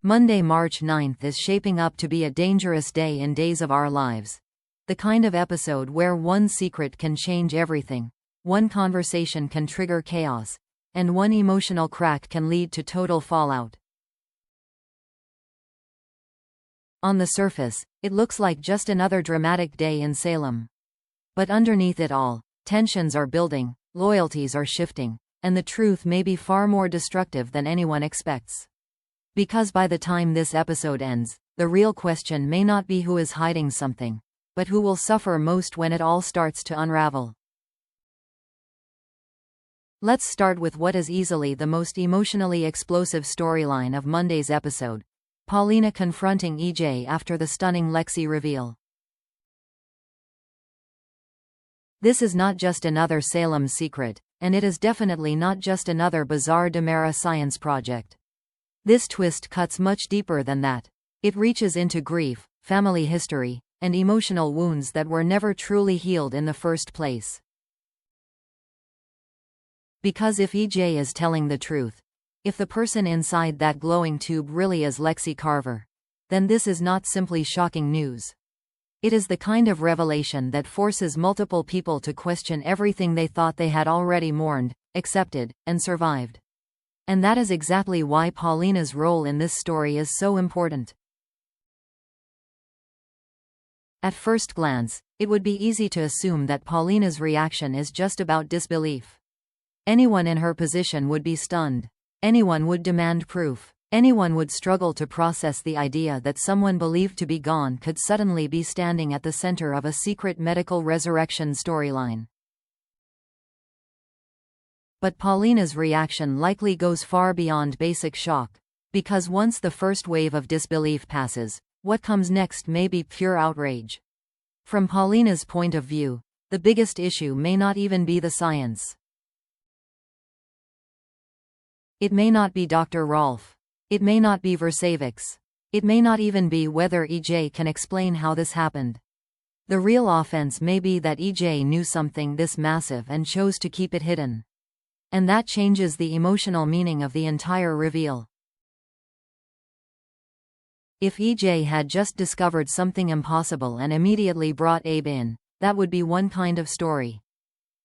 Monday, March 9th is shaping up to be a dangerous day in Days of Our Lives. The kind of episode where one secret can change everything, one conversation can trigger chaos, and one emotional crack can lead to total fallout. On the surface, it looks like just another dramatic day in Salem. But underneath it all, tensions are building, loyalties are shifting, and the truth may be far more destructive than anyone expects. Because by the time this episode ends, the real question may not be who is hiding something, but who will suffer most when it all starts to unravel. Let's start with what is easily the most emotionally explosive storyline of Monday's episode: Paulina confronting EJ after the stunning Lexi reveal. This is not just another Salem secret, and it is definitely not just another bizarre DiMera science project. This twist cuts much deeper than that. It reaches into grief, family history, and emotional wounds that were never truly healed in the first place. Because if EJ is telling the truth, if the person inside that glowing tube really is Lexi Carver, then this is not simply shocking news. It is the kind of revelation that forces multiple people to question everything they thought they had already mourned, accepted, and survived. And that is exactly why Paulina's role in this story is so important. At first glance, it would be easy to assume that Paulina's reaction is just about disbelief. Anyone in her position would be stunned. Anyone would demand proof. Anyone would struggle to process the idea that someone believed to be gone could suddenly be standing at the center of a secret medical resurrection storyline. But Paulina's reaction likely goes far beyond basic shock, because once the first wave of disbelief passes, what comes next may be pure outrage. From Paulina's point of view, the biggest issue may not even be the science. It may not be Dr. Rolfe. It may not be Versavix. It may not even be whether EJ can explain how this happened. The real offense may be that EJ knew something this massive and chose to keep it hidden. And that changes the emotional meaning of the entire reveal. If EJ had just discovered something impossible and immediately brought Abe in, that would be one kind of story.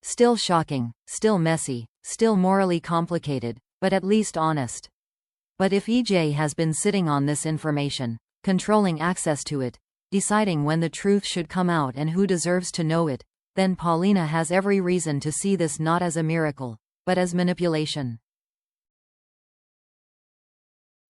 Still shocking, still messy, still morally complicated, but at least honest. But if EJ has been sitting on this information, controlling access to it, deciding when the truth should come out and who deserves to know it, then Paulina has every reason to see this not as a miracle, but as manipulation.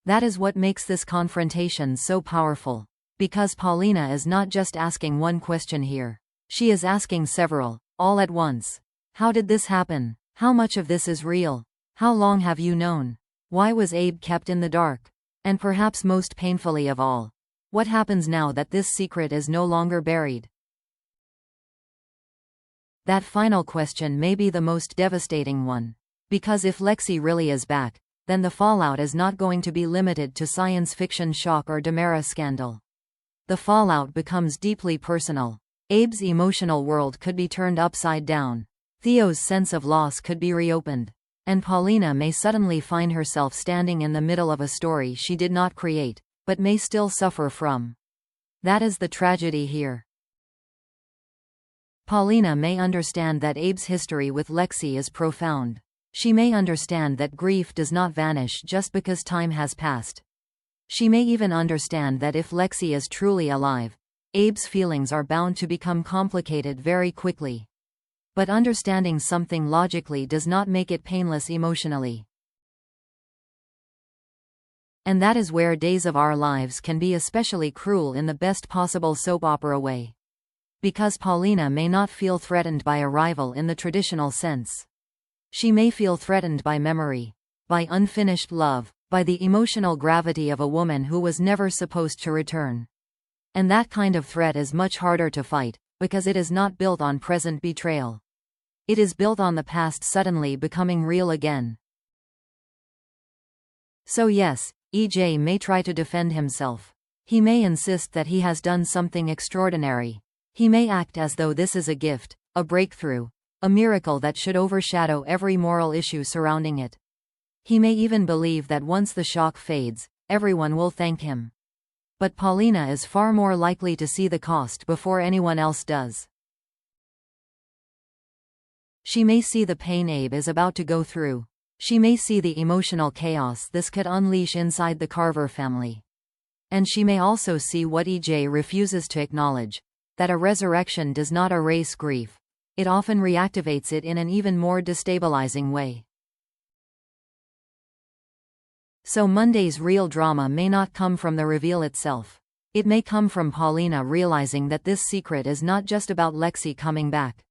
That is what makes this confrontation so powerful. Because Paulina is not just asking one question here. She is asking several, all at once. How did this happen? How much of this is real? How long have you known? Why was Abe kept in the dark? And perhaps most painfully of all, what happens now that this secret is no longer buried? That final question may be the most devastating one. Because if Lexi really is back, then the fallout is not going to be limited to science fiction shock or DiMera scandal. The fallout becomes deeply personal. Abe's emotional world could be turned upside down. Theo's sense of loss could be reopened. And Paulina may suddenly find herself standing in the middle of a story she did not create, but may still suffer from. That is the tragedy here. Paulina may understand that Abe's history with Lexi is profound. She may understand that grief does not vanish just because time has passed. She may even understand that if Lexi is truly alive, Abe's feelings are bound to become complicated very quickly. But understanding something logically does not make it painless emotionally. And that is where Days of Our Lives can be especially cruel in the best possible soap opera way. Because Paulina may not feel threatened by arrival in the traditional sense. She may feel threatened by memory, by unfinished love, by the emotional gravity of a woman who was never supposed to return. And that kind of threat is much harder to fight, because it is not built on present betrayal. It is built on the past suddenly becoming real again. So yes, EJ may try to defend himself. He may insist that he has done something extraordinary. He may act as though this is a gift, a breakthrough, a miracle that should overshadow every moral issue surrounding it. He may even believe that once the shock fades, everyone will thank him. But Paulina is far more likely to see the cost before anyone else does. She may see the pain Abe is about to go through. She may see the emotional chaos this could unleash inside the Carver family. And she may also see what EJ refuses to acknowledge, that a resurrection does not erase grief. It often reactivates it in an even more destabilizing way. So Monday's real drama may not come from the reveal itself. It may come from Paulina realizing that this secret is not just about Lexi coming back.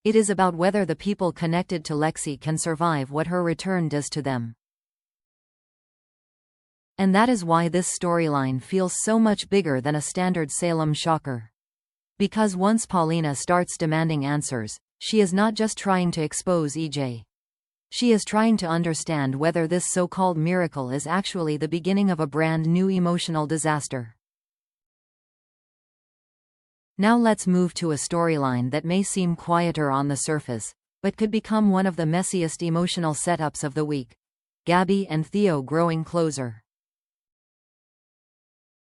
It is about whether the people connected to Lexi can survive what her return does to them. And that is why this storyline feels so much bigger than a standard Salem shocker. Because once Paulina starts demanding answers, she is not just trying to expose EJ. She is trying to understand whether this so-called miracle is actually the beginning of a brand new emotional disaster. Now let's move to a storyline that may seem quieter on the surface, but could become one of the messiest emotional setups of the week. Gabby and Theo growing closer.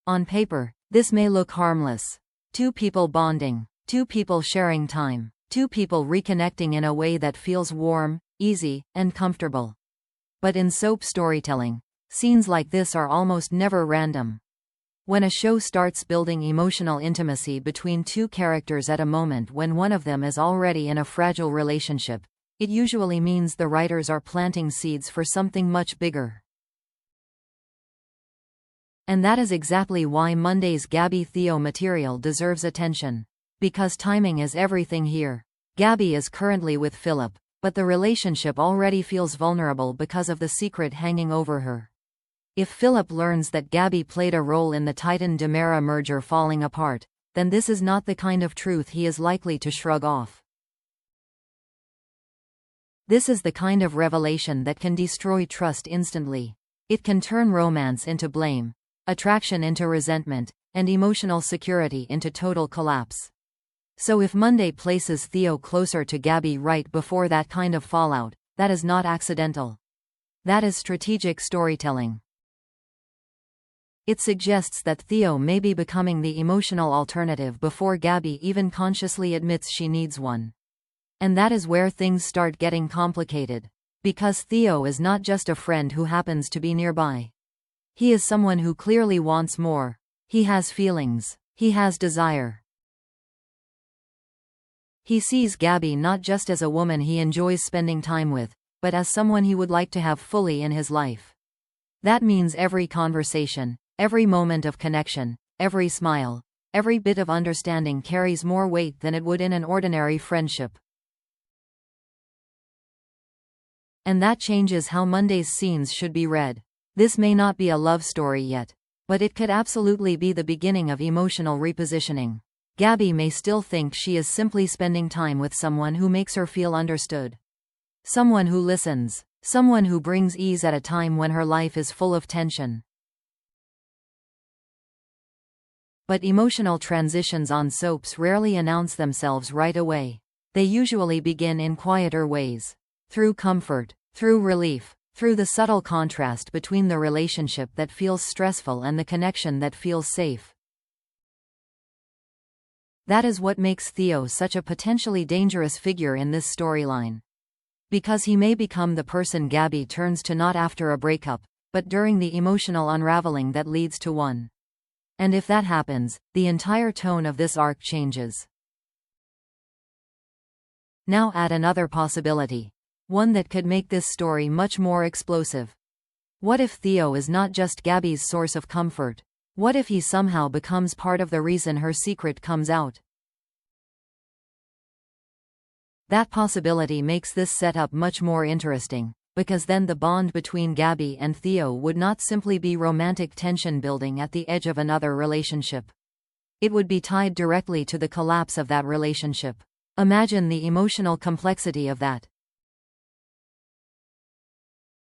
On paper, this may look harmless. Two people bonding, two people sharing time, two people reconnecting in a way that feels warm, easy, and comfortable. But in soap storytelling, scenes like this are almost never random. When a show starts building emotional intimacy between two characters at a moment when one of them is already in a fragile relationship, it usually means the writers are planting seeds for something much bigger. And that is exactly why Monday's Gabby-Theo material deserves attention. Because timing is everything here. Gabby is currently with Philip, but the relationship already feels vulnerable because of the secret hanging over her. If Philip learns that Gabby played a role in the Titan-Demera merger falling apart, then this is not the kind of truth he is likely to shrug off. This is the kind of revelation that can destroy trust instantly. It can turn romance into blame, attraction into resentment, and emotional security into total collapse. So if Monday places Theo closer to Gabby right before that kind of fallout, that is not accidental. That is strategic storytelling. It suggests that Theo may be becoming the emotional alternative before Gabby even consciously admits she needs one. And that is where things start getting complicated. Because Theo is not just a friend who happens to be nearby. He is someone who clearly wants more. He has feelings. He has desire. He sees Gabby not just as a woman he enjoys spending time with, but as someone he would like to have fully in his life. That means every conversation, every moment of connection, every smile, every bit of understanding carries more weight than it would in an ordinary friendship. And that changes how Monday's scenes should be read. This may not be a love story yet, but it could absolutely be the beginning of emotional repositioning. Gabby may still think she is simply spending time with someone who makes her feel understood. Someone who listens. Someone who brings ease at a time when her life is full of tension. But emotional transitions on soaps rarely announce themselves right away. They usually begin in quieter ways. Through comfort, through relief, through the subtle contrast between the relationship that feels stressful and the connection that feels safe. That is what makes Theo such a potentially dangerous figure in this storyline. Because he may become the person Gabby turns to not after a breakup, but during the emotional unraveling that leads to one. And if that happens, the entire tone of this arc changes. Now add another possibility. One that could make this story much more explosive. What if Theo is not just Gabby's source of comfort? What if he somehow becomes part of the reason her secret comes out? That possibility makes this setup much more interesting, because then the bond between Gabby and Theo would not simply be romantic tension building at the edge of another relationship. It would be tied directly to the collapse of that relationship. Imagine the emotional complexity of that.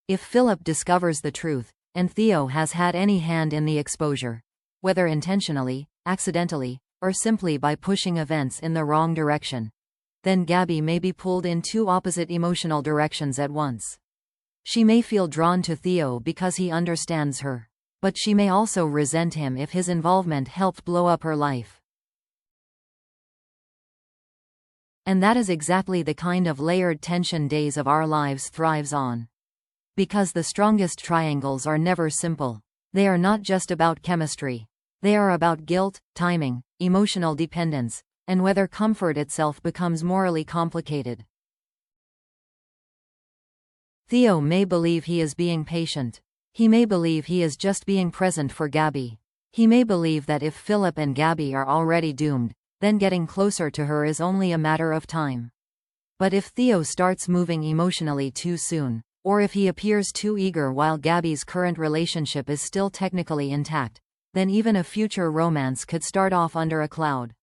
If Philip discovers the truth, and Theo has had any hand in the exposure, whether intentionally, accidentally, or simply by pushing events in the wrong direction, then Gabby may be pulled in two opposite emotional directions at once. She may feel drawn to Theo because he understands her, but she may also resent him if his involvement helped blow up her life. And that is exactly the kind of layered tension Days of Our Lives thrives on. Because the strongest triangles are never simple. They are not just about chemistry. They are about guilt, timing, emotional dependence, and whether comfort itself becomes morally complicated. Theo may believe he is being patient. He may believe he is just being present for Gabby. He may believe that if Philip and Gabby are already doomed, then getting closer to her is only a matter of time. But if Theo starts moving emotionally too soon, or if he appears too eager while Gabby's current relationship is still technically intact, then even a future romance could start off under a cloud.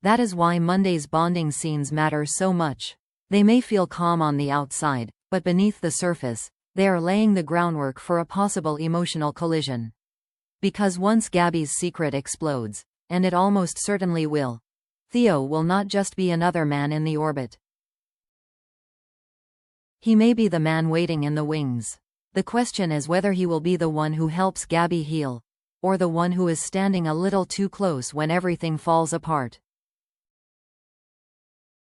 That is why Monday's bonding scenes matter so much. They may feel calm on the outside, but beneath the surface, they are laying the groundwork for a possible emotional collision. Because once Gabby's secret explodes, and it almost certainly will, Theo will not just be another man in the orbit. He may be the man waiting in the wings. The question is whether he will be the one who helps Gabby heal, or the one who is standing a little too close when everything falls apart.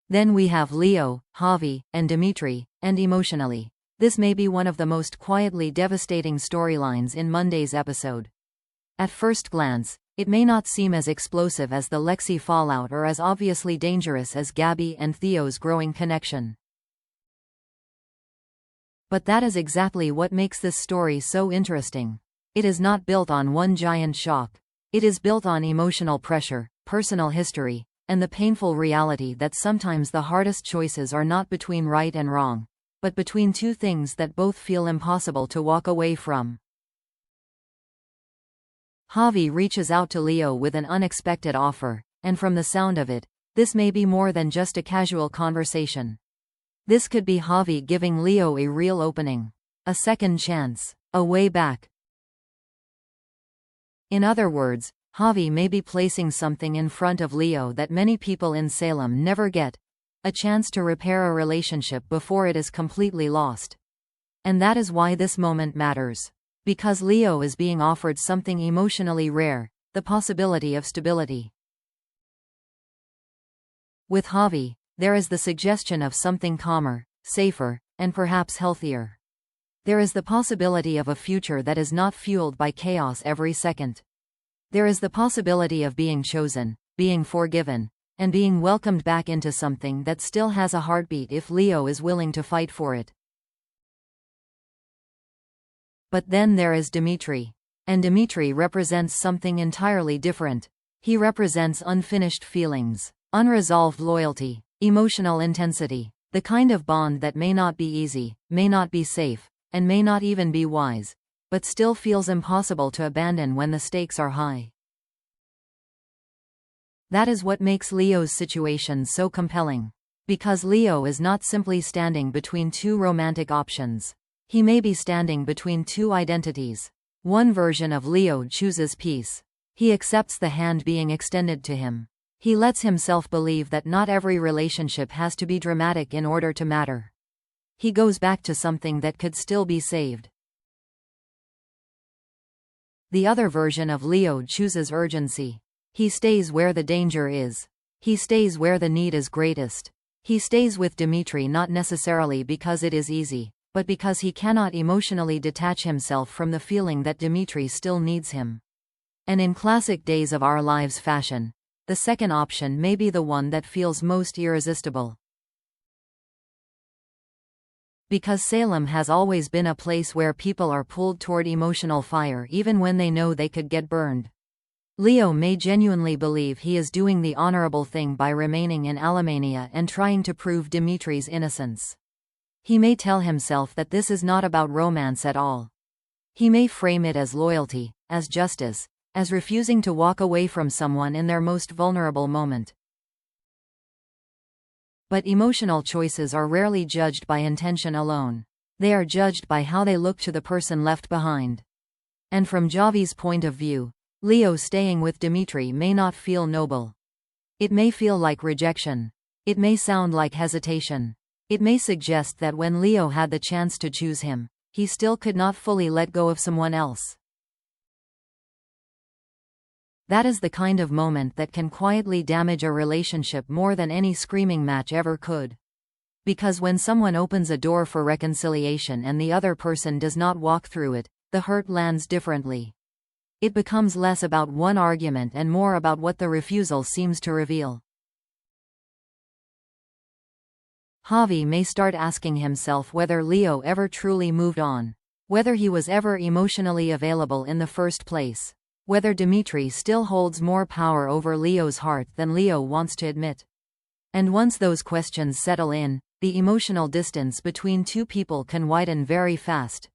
Then we have Leo, Javi, and Dimitri, and emotionally, this may be one of the most quietly devastating storylines in Monday's episode. At first glance, it may not seem as explosive as the Lexi fallout or as obviously dangerous as Gabby and Theo's growing connection. But that is exactly what makes this story so interesting. It is not built on one giant shock. It is built on emotional pressure, personal history, and the painful reality that sometimes the hardest choices are not between right and wrong, but between two things that both feel impossible to walk away from. Javi reaches out to Leo with an unexpected offer, and from the sound of it, this may be more than just a casual conversation. This could be Javi giving Leo a real opening, a second chance, a way back. In other words, Javi may be placing something in front of Leo that many people in Salem never get, a chance to repair a relationship before it is completely lost. And that is why this moment matters. Because Leo is being offered something emotionally rare, the possibility of stability. With Javi, there is the suggestion of something calmer, safer, and perhaps healthier. There is the possibility of a future that is not fueled by chaos every second. There is the possibility of being chosen, being forgiven, and being welcomed back into something that still has a heartbeat if Leo is willing to fight for it. But then there is Dimitri. And Dimitri represents something entirely different. He represents unfinished feelings, unresolved loyalty, emotional intensity, the kind of bond that may not be easy, may not be safe, and may not even be wise, but still feels impossible to abandon when the stakes are high. That is what makes Leo's situation so compelling. Because Leo is not simply standing between two romantic options. He may be standing between two identities. One version of Leo chooses peace. He accepts the hand being extended to him. He lets himself believe that not every relationship has to be dramatic in order to matter. He goes back to something that could still be saved. The other version of Leo chooses urgency. He stays where the danger is. He stays where the need is greatest. He stays with Dimitri not necessarily because it is easy, but because he cannot emotionally detach himself from the feeling that Dimitri still needs him. And in classic Days of Our Lives fashion, the second option may be the one that feels most irresistible. Because Salem has always been a place where people are pulled toward emotional fire even when they know they could get burned. Leo may genuinely believe he is doing the honorable thing by remaining in Alemania and trying to prove Dimitri's innocence. He may tell himself that this is not about romance at all. He may frame it as loyalty, as justice, as refusing to walk away from someone in their most vulnerable moment. But emotional choices are rarely judged by intention alone. They are judged by how they look to the person left behind. And from Javi's point of view, Leo staying with Dimitri may not feel noble. It may feel like rejection. It may sound like hesitation. It may suggest that when Leo had the chance to choose him, he still could not fully let go of someone else. That is the kind of moment that can quietly damage a relationship more than any screaming match ever could. Because when someone opens a door for reconciliation and the other person does not walk through it, the hurt lands differently. It becomes less about one argument and more about what the refusal seems to reveal. Javi may start asking himself whether Leo ever truly moved on, whether he was ever emotionally available in the first place, whether Dimitri still holds more power over Leo's heart than Leo wants to admit. And once those questions settle in, the emotional distance between two people can widen very fast.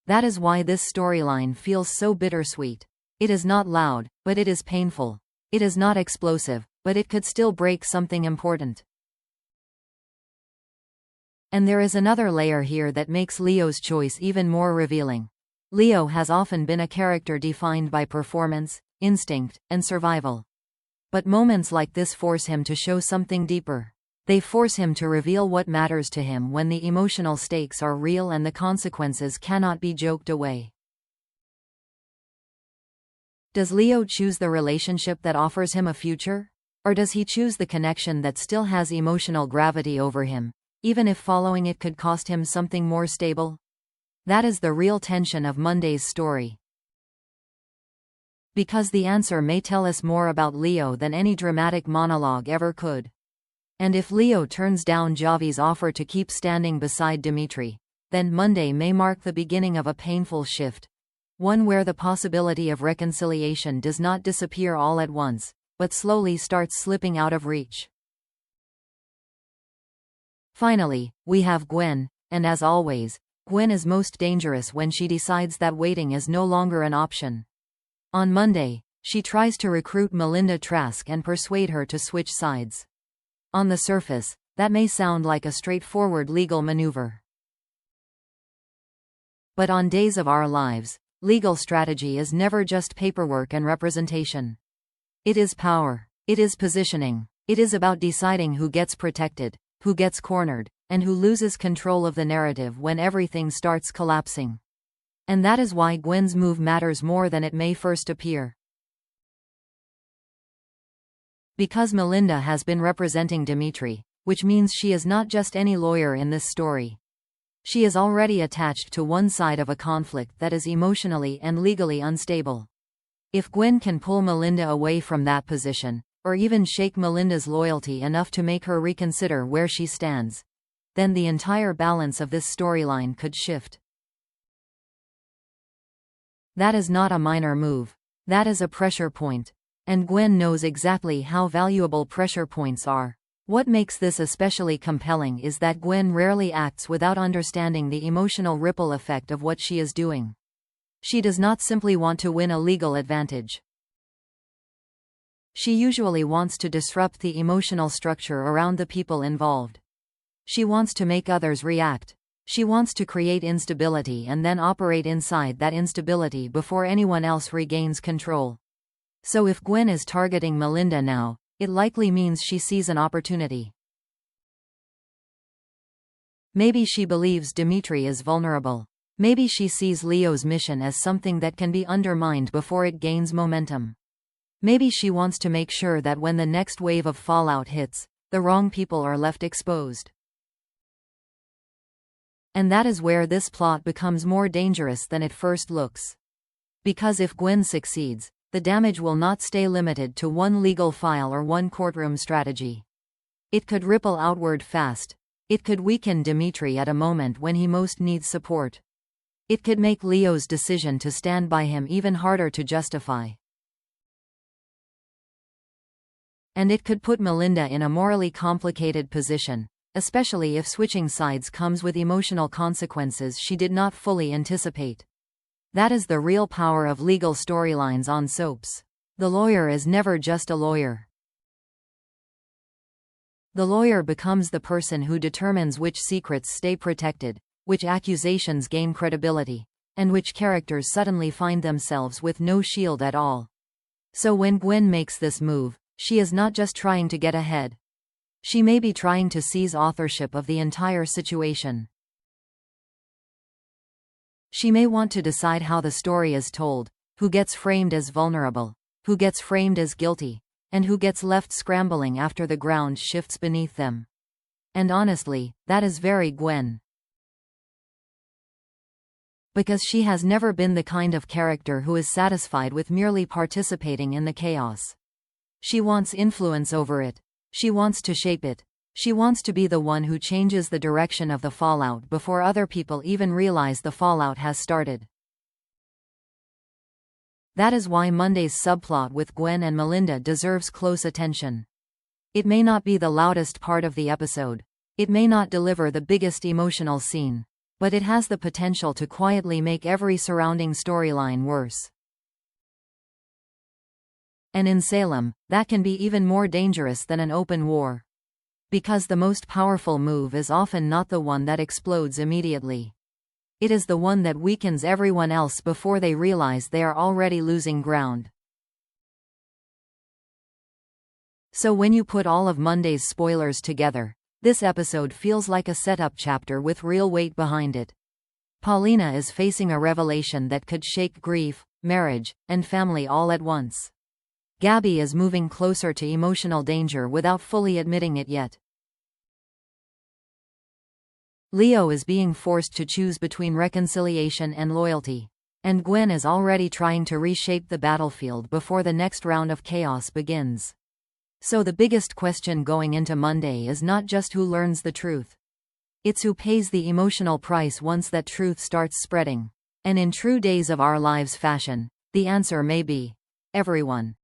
That is why this storyline feels so bittersweet. It is not loud, but it is painful. It is not explosive, but it could still break something important. And there is another layer here that makes Leo's choice even more revealing. Leo has often been a character defined by performance, instinct, and survival. But moments like this force him to show something deeper. They force him to reveal what matters to him when the emotional stakes are real and the consequences cannot be joked away. Does Leo choose the relationship that offers him a future? Or does he choose the connection that still has emotional gravity over him, even if following it could cost him something more stable? That is the real tension of Monday's story. Because the answer may tell us more about Leo than any dramatic monologue ever could. And if Leo turns down Javi's offer to keep standing beside Dimitri, then Monday may mark the beginning of a painful shift. One where the possibility of reconciliation does not disappear all at once, but slowly starts slipping out of reach. Finally, we have Gwen, and as always, Gwen is most dangerous when she decides that waiting is no longer an option. On Monday, she tries to recruit Melinda Trask and persuade her to switch sides. On the surface, that may sound like a straightforward legal maneuver. But on Days of Our Lives, legal strategy is never just paperwork and representation. It is power. It is positioning. It is about deciding who gets protected, who gets cornered, and who loses control of the narrative when everything starts collapsing. And that is why Gwen's move matters more than it may first appear. Because Melinda has been representing Dimitri, which means she is not just any lawyer in this story. She is already attached to one side of a conflict that is emotionally and legally unstable. If Gwen can pull Melinda away from that position, or even shake Melinda's loyalty enough to make her reconsider where she stands, then the entire balance of this storyline could shift. That is not a minor move. That is a pressure point. And Gwen knows exactly how valuable pressure points are. What makes this especially compelling is that Gwen rarely acts without understanding the emotional ripple effect of what she is doing. She does not simply want to win a legal advantage. She usually wants to disrupt the emotional structure around the people involved. She wants to make others react. She wants to create instability and then operate inside that instability before anyone else regains control. So if Gwen is targeting Melinda now, it likely means she sees an opportunity. Maybe she believes Dimitri is vulnerable. Maybe she sees Leo's mission as something that can be undermined before it gains momentum. Maybe she wants to make sure that when the next wave of fallout hits, the wrong people are left exposed. And that is where this plot becomes more dangerous than it first looks. Because if Gwen succeeds, the damage will not stay limited to one legal file or one courtroom strategy. It could ripple outward fast. It could weaken Dimitri at a moment when he most needs support. It could make Leo's decision to stand by him even harder to justify. And it could put Melinda in a morally complicated position, especially if switching sides comes with emotional consequences she did not fully anticipate. That is the real power of legal storylines on soaps. The lawyer is never just a lawyer. The lawyer becomes the person who determines which secrets stay protected, which accusations gain credibility, and which characters suddenly find themselves with no shield at all. So when Gwen makes this move, She is not just trying to get ahead. She may be trying to seize authorship of the entire situation. She may want to decide how the story is told, who gets framed as vulnerable, who gets framed as guilty, and who gets left scrambling after the ground shifts beneath them. And honestly, that is very Gwen. Because she has never been the kind of character who is satisfied with merely participating in the chaos. She wants influence over it. She wants to shape it. She wants to be the one who changes the direction of the fallout before other people even realize the fallout has started. That is why Monday's subplot with Gwen and Melinda deserves close attention. It may not be the loudest part of the episode. It may not deliver the biggest emotional scene. But it has the potential to quietly make every surrounding storyline worse. And in Salem, that can be even more dangerous than an open war. Because the most powerful move is often not the one that explodes immediately. It is the one that weakens everyone else before they realize they are already losing ground. So when you put all of Monday's spoilers together, this episode feels like a setup chapter with real weight behind it. Paulina is facing a revelation that could shake grief, marriage, and family all at once. Gabby is moving closer to emotional danger without fully admitting it yet. Leo is being forced to choose between reconciliation and loyalty. And Gwen is already trying to reshape the battlefield before the next round of chaos begins. So the biggest question going into Monday is not just who learns the truth. It's who pays the emotional price once that truth starts spreading. And in true Days of Our Lives fashion, the answer may be everyone.